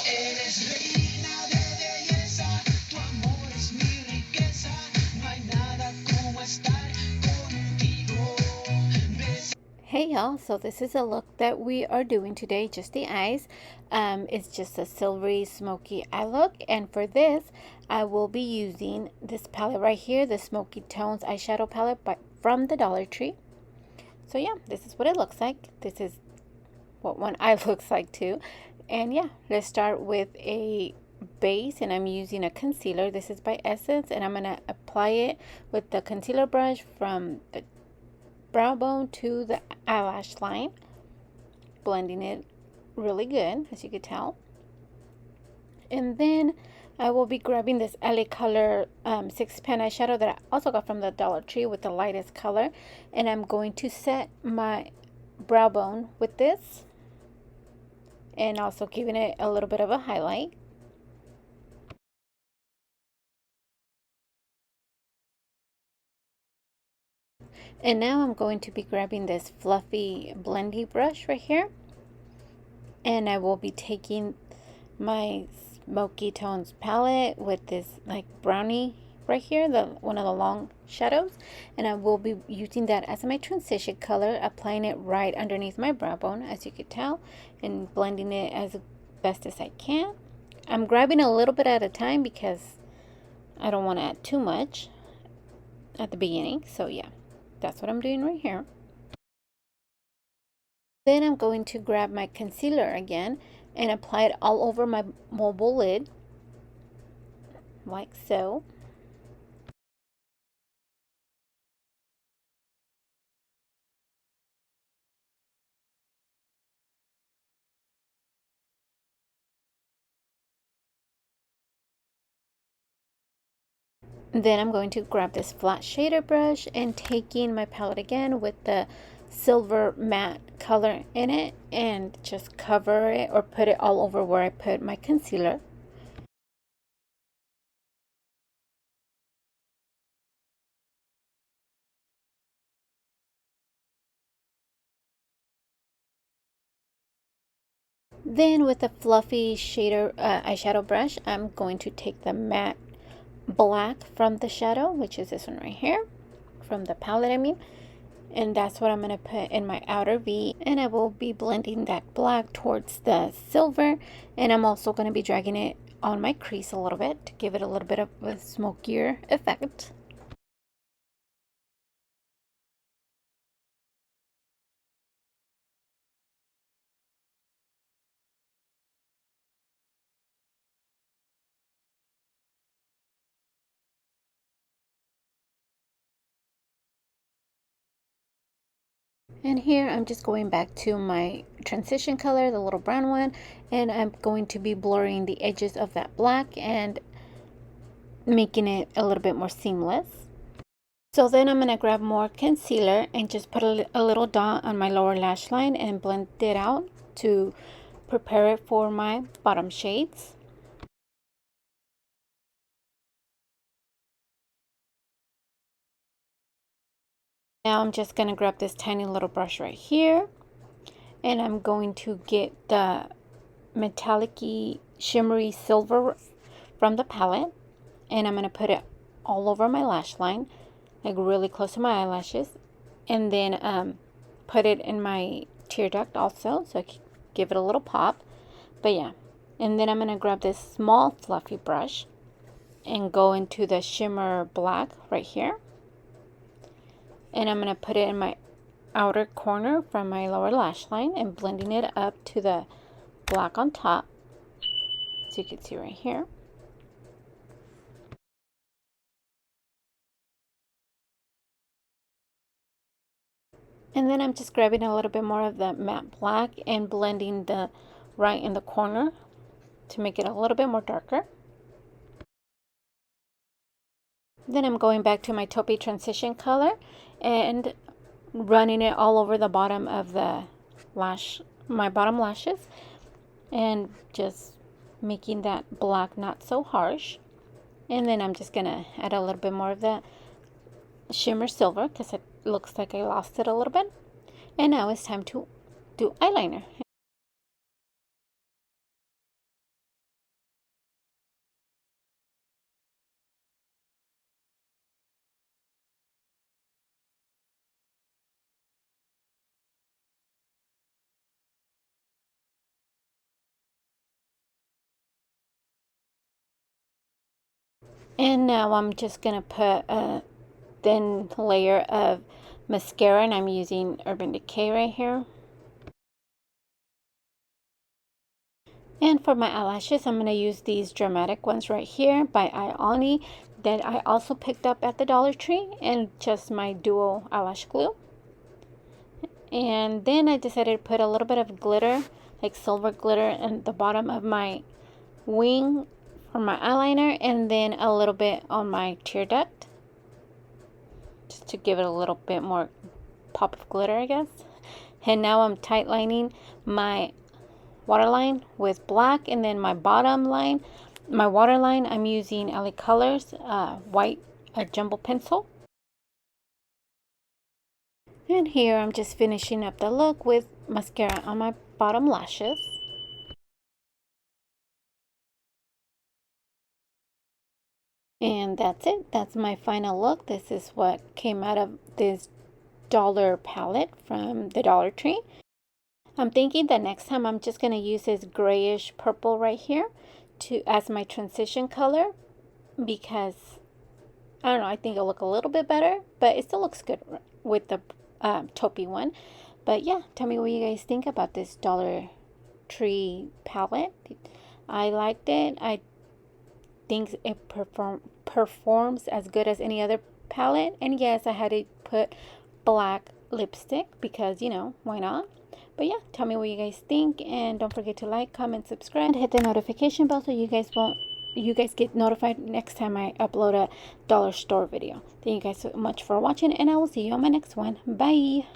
Eres reina de belleza, tu amor es mi riqueza, no hay nada como estar contigo. Hey y'all, so this is a look that we are doing today, just the eyes. It's just a silvery smoky eye look, and for this I will be using this palette right here, the Smoky Tones eyeshadow palette from the Dollar Tree. So yeah, this is what it looks like. This is what one eye looks like too. And yeah, let's start with a base, and I'm using a concealer. This is by Essence, and I'm going to apply it with the concealer brush from the brow bone to the eyelash line, blending it really good, as you can tell. And then I will be grabbing this LA Color 6-pan eyeshadow that I also got from the Dollar Tree with the lightest color, and I'm going to set my brow bone with this, and also giving it a little bit of a highlight. And now I'm going to be grabbing this fluffy blendy brush right here, and I will be taking my Smoky Tones palette with this like brownie right here, the one of the long shadows, and I will be using that as my transition color, applying it right underneath my brow bone, as you can tell, and blending it as best as I can. I'm grabbing a little bit at a time because I don't want to add too much at the beginning. So yeah, that's what I'm doing right here. Then I'm going to grab my concealer again and apply it all over my mobile lid, like so. Then I'm going to grab this flat shader brush and taking my palette again with the silver matte color in it, and just cover it or put it all over where I put my concealer. Then with a fluffy eyeshadow brush, I'm going to take the matte black from the shadow, which is this one right here, from the palette I mean, and that's what I'm going to put in my outer V, and I will be blending that black towards the silver, and I'm also going to be dragging it on my crease a little bit to give it a little bit of a smokier effect. And here I'm just going back to my transition color, the little brown one, and I'm going to be blurring the edges of that black and making it a little bit more seamless. So then I'm going to grab more concealer and just put a little dot on my lower lash line and blend it out to prepare it for my bottom shades. Now I'm just going to grab this tiny little brush right here, and I'm going to get the metallic-y shimmery silver from the palette, and I'm going to put it all over my lash line, like really close to my eyelashes, and then put it in my tear duct also, so I can give it a little pop. But yeah, and then I'm going to grab this small fluffy brush and go into the shimmer black right here, and I'm going to put it in my outer corner from my lower lash line and blending it up to the black on top, so you can see right here. And then I'm just grabbing a little bit more of the matte black and blending the right in the corner to make it a little bit more darker. Then I'm going back to my taupey transition color and running it all over the bottom of the my bottom lashes, and just making that black not so harsh. And then I'm just gonna add a little bit more of the shimmer silver because it looks like I lost it a little bit. And now it's time to do eyeliner. And now I'm just going to put a thin layer of mascara, and I'm using Urban Decay right here. And for my eyelashes, I'm going to use these dramatic ones right here by Ioni that I also picked up at the Dollar Tree, and just my dual eyelash glue. And then I decided to put a little bit of glitter, like silver glitter, in the bottom of my wing for my eyeliner, and then a little bit on my tear duct, just to give it a little bit more pop of glitter, I guess. And now I'm tight lining my waterline with black, and then my bottom line, my waterline, I'm using LA Colors white jumbo pencil. And here I'm just finishing up the look with mascara on my bottom lashes. And that's it. That's my final look. This is what came out of this dollar palette from the Dollar Tree. I'm thinking that next time I'm just going to use this grayish purple right here as my transition color, because I don't know, I think it'll look a little bit better, but it still looks good with the taupey one. But yeah, tell me what you guys think about this Dollar Tree palette. I liked it. I think it performs as good as any other palette. And yes, I had to put black lipstick because, you know, why not? But yeah, tell me what you guys think, and don't forget to like, comment, subscribe, and hit the notification bell so you guys get notified next time I upload a dollar store video. Thank you guys so much for watching, and I will see you on my next one. Bye.